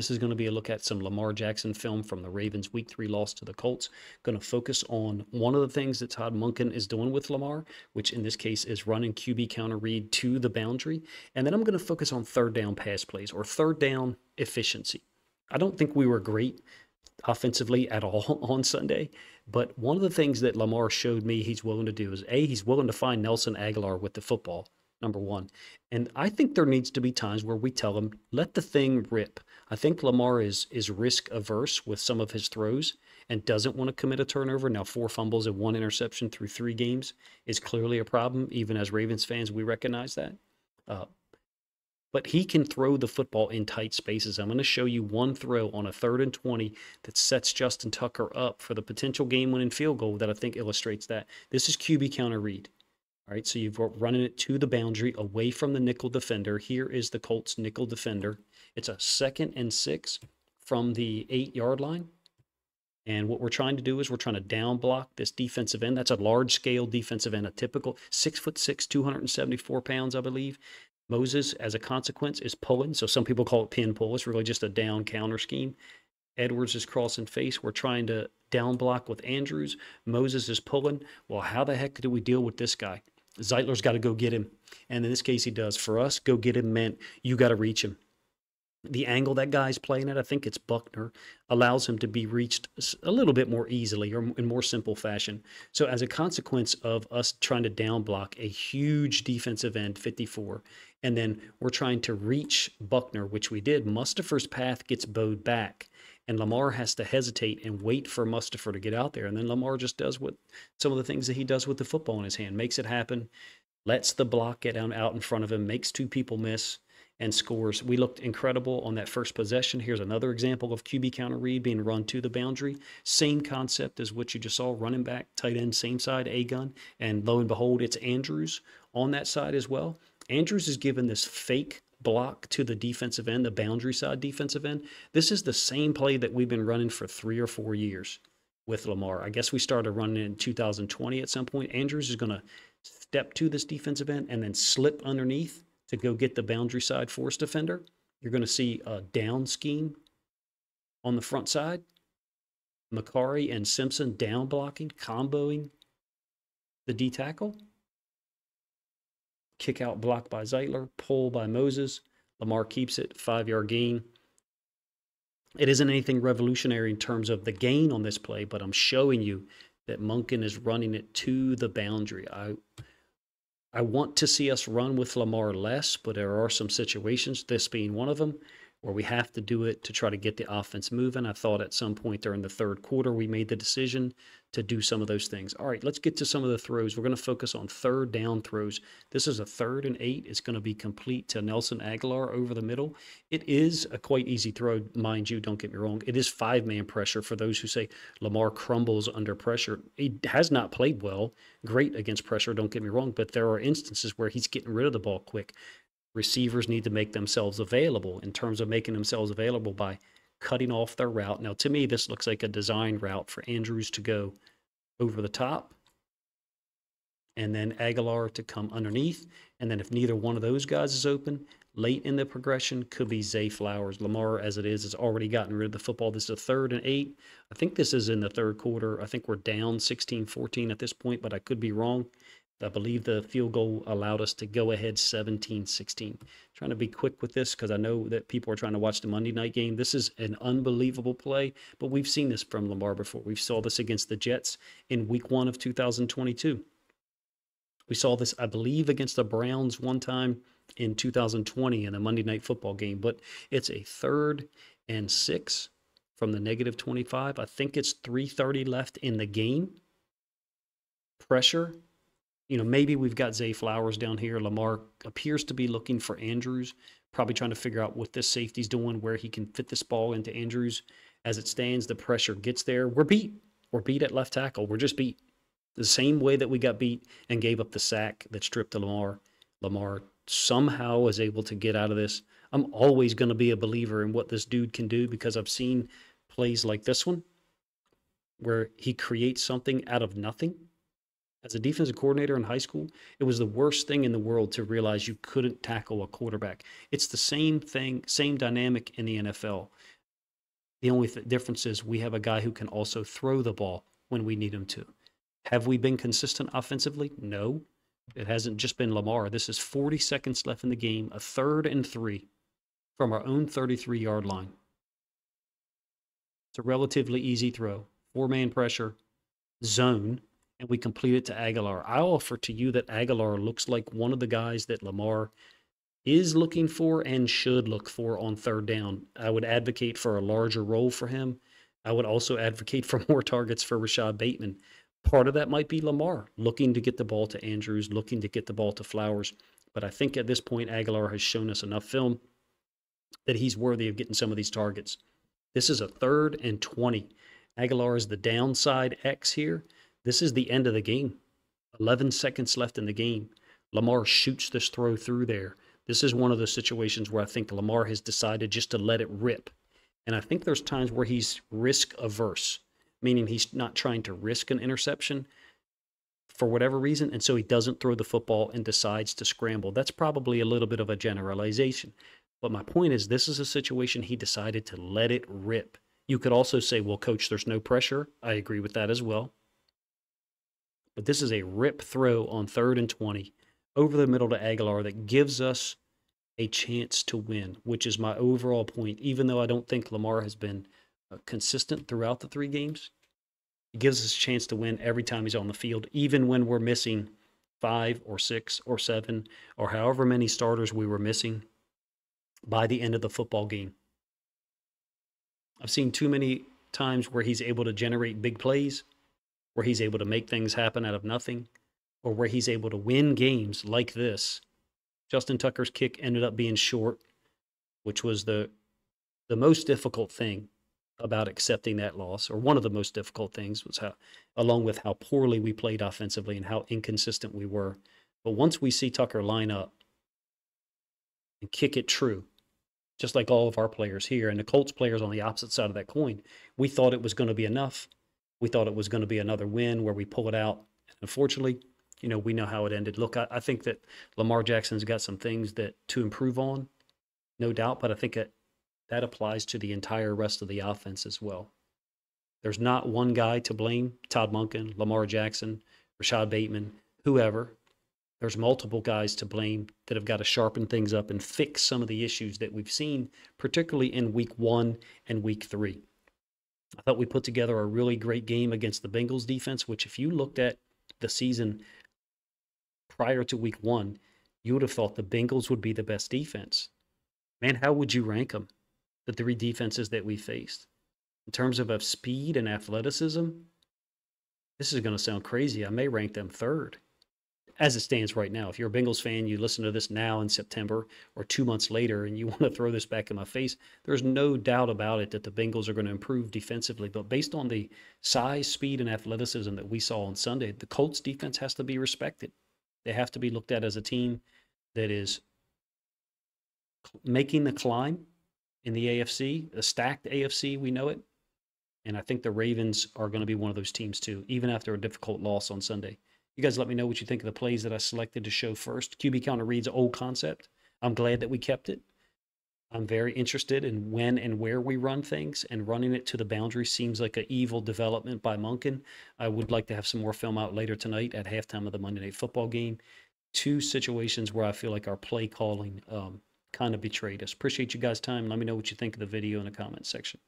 This is going to be a look at some Lamar Jackson film from the Ravens Week 3 loss to the Colts. Going to focus on one of the things that Todd Monken is doing with Lamar, which in this case is running QB counter read to the boundary. And then I'm going to focus on third down pass plays or third down efficiency. I don't think we were great offensively at all on Sunday, but one of the things that Lamar showed me he's willing to do is he's willing to find Nelson Aguilar with the football. Number one. And I think there needs to be times where we tell him, let the thing rip. I think Lamar is risk averse with some of his throws and doesn't want to commit a turnover. Now, 4 fumbles and 1 interception through 3 games is clearly a problem. Even as Ravens fans, we recognize that. But he can throw the football in tight spaces. I'm going to show you one throw on a 3rd and 20 that sets Justin Tucker up for the potential game-winning field goal that I think illustrates that. This is QB counter read. All right, so you've running it to the boundary away from the nickel defender. Here is the Colts nickel defender. It's a 2nd and 6 from the 8-yard line. And what we're trying to do is we're trying to down block this defensive end. That's a large-scale defensive end, a typical 6'6", 274 pounds, I believe. Moses, as a consequence, is pulling. So some people call it pin pull. It's really just a down counter scheme. Edwards is crossing face. We're trying to down block with Andrews. Moses is pulling. Well, how the heck do we deal with this guy? Zeitler's got to go get him. And in this case, he does. For us, go get him meant you got to reach him. The angle that guy's playing at, I think it's Buckner, allows him to be reached a little bit more easily or in more simple fashion. So as a consequence of us trying to down block a huge defensive end, 54, and then we're trying to reach Buckner, which we did, Mustafer's path gets bowed back. And Lamar has to hesitate and wait for Mustafer to get out there. And then Lamar just does what some of the things that he does with the football in his hand, makes it happen, lets the block get out in front of him, makes 2 people miss, and scores. We looked incredible on that first possession. Here's another example of QB counter read being run to the boundary. Same concept as what you just saw, running back, tight end, same side, A-gun. And lo and behold, it's Andrews on that side as well. Andrews is given this fake block to the defensive end, the boundary side defensive end. This is the same play that we've been running for 3 or 4 years with Lamar. I guess we started running in 2020 at some point. Andrews is going to step to this defensive end and then slip underneath to go get the boundary side force defender. You're going to see a down scheme on the front side. Macari and Simpson down blocking, comboing the D tackle. Kick out block by Zeitler, pull by Moses. Lamar keeps it, 5-yard gain. It isn't anything revolutionary in terms of the gain on this play, but I'm showing you that Monken is running it to the boundary. I want to see us run with Lamar less, but there are some situations, this being one of them, where we have to do it to try to get the offense moving. I thought at some point during the 3rd quarter, we made the decision to do some of those things. All right, let's get to some of the throws. We're going to focus on 3rd down throws. This is a 3rd and 8. It's going to be complete to Nelson Aguilar over the middle. It is a quite easy throw, mind you, don't get me wrong. It is 5-man pressure for those who say Lamar crumbles under pressure. He has not played well, great against pressure, don't get me wrong, but there are instances where he's getting rid of the ball quick. Receivers need to make themselves available in terms of making themselves available by cutting off their route. Now, to me, this looks like a design route for Andrews to go over the top and then Aguilar to come underneath. And then if neither one of those guys is open, late in the progression could be Zay Flowers. Lamar, as it is, has already gotten rid of the football. This is a 3rd and 8. I think this is in the 3rd quarter. I think we're down 16-14 at this point, but I could be wrong. I believe the field goal allowed us to go ahead 17-16. Trying to be quick with this because I know that people are trying to watch the Monday night game. This is an unbelievable play, but we've seen this from Lamar before. We saw this against the Jets in week 1 of 2022. We saw this, I believe, against the Browns one time in 2020 in a Monday night football game, but it's a 3rd and 6 from the -25. I think it's 3:30 left in the game. Pressure. You know, maybe we've got Zay Flowers down here. Lamar appears to be looking for Andrews, probably trying to figure out what this safety's doing, where he can fit this ball into Andrews. As it stands, the pressure gets there. We're beat. We're beat at left tackle. We're just beat. The same way that we got beat and gave up the sack that stripped Lamar. Lamar somehow is able to get out of this. I'm always going to be a believer in what this dude can do because I've seen plays like this one where he creates something out of nothing. As a defensive coordinator in high school, it was the worst thing in the world to realize you couldn't tackle a quarterback. It's the same thing, same dynamic in the NFL. The only difference is we have a guy who can also throw the ball when we need him to. Have we been consistent offensively? No. It hasn't just been Lamar. This is 40 seconds left in the game, a 3rd and 3 from our own 33-yard line. It's a relatively easy throw. 4-man pressure, zone, and we complete it to Aguilar. I offer to you that Aguilar looks like one of the guys that Lamar is looking for and should look for on 3rd down. I would advocate for a larger role for him. I would also advocate for more targets for Rashad Bateman. Part of that might be Lamar looking to get the ball to Andrews, looking to get the ball to Flowers. But I think at this point, Aguilar has shown us enough film that he's worthy of getting some of these targets. This is a 3rd and 20. Aguilar is the downside X here. This is the end of the game. 11 seconds left in the game. Lamar shoots this throw through there. This is one of those situations where I think Lamar has decided just to let it rip. And I think there's times where he's risk averse, meaning he's not trying to risk an interception for whatever reason, and so he doesn't throw the football and decides to scramble. That's probably a little bit of a generalization. But my point is, this is a situation he decided to let it rip. You could also say, well, coach, there's no pressure. I agree with that as well. But this is a rip throw on 3rd and 20 over the middle to Aguilar that gives us a chance to win, which is my overall point. Even though I don't think Lamar has been consistent throughout the 3 games, it gives us a chance to win every time he's on the field, even when we're missing 5 or 6 or 7 or however many starters we were missing by the end of the football game. I've seen too many times where he's able to generate big plays, where he's able to make things happen out of nothing, or where he's able to win games like this. Justin Tucker's kick ended up being short, which was the most difficult thing about accepting that loss, or one of the most difficult things, was how, along with how poorly we played offensively and how inconsistent we were. But once we see Tucker line up and kick it true, just like all of our players here and the Colts players on the opposite side of that coin, we thought it was going to be enough. We thought it was going to be another win where we pull it out. Unfortunately, we know how it ended. Look, I think that Lamar Jackson's got some things to improve on, no doubt, but I think that applies to the entire rest of the offense as well. There's not one guy to blame, Todd Monken, Lamar Jackson, Rashad Bateman, whoever. There's multiple guys to blame that have got to sharpen things up and fix some of the issues that we've seen, particularly in week 1 and week 3. I thought we put together a really great game against the Bengals defense, which if you looked at the season prior to week 1, you would have thought the Bengals would be the best defense. Man, how would you rank them, the 3 defenses that we faced? In terms of speed and athleticism, this is going to sound crazy. I may rank them 3rd. As it stands right now, if you're a Bengals fan, you listen to this now in September or 2 months later, and you want to throw this back in my face, there's no doubt about it that the Bengals are going to improve defensively. But based on the size, speed, and athleticism that we saw on Sunday, the Colts defense has to be respected. They have to be looked at as a team that is making the climb in the AFC, the stacked AFC, we know it. And I think the Ravens are going to be one of those teams too, even after a difficult loss on Sunday. You guys let me know what you think of the plays that I selected to show first. QB counter reads old concept. I'm glad that we kept it. I'm very interested in when and where we run things, and running it to the boundary seems like an evil development by Monken. I would like to have some more film out later tonight at halftime of the Monday Night Football game. 2 situations where I feel like our play calling kind of betrayed us. Appreciate you guys' time. Let me know what you think of the video in the comments section.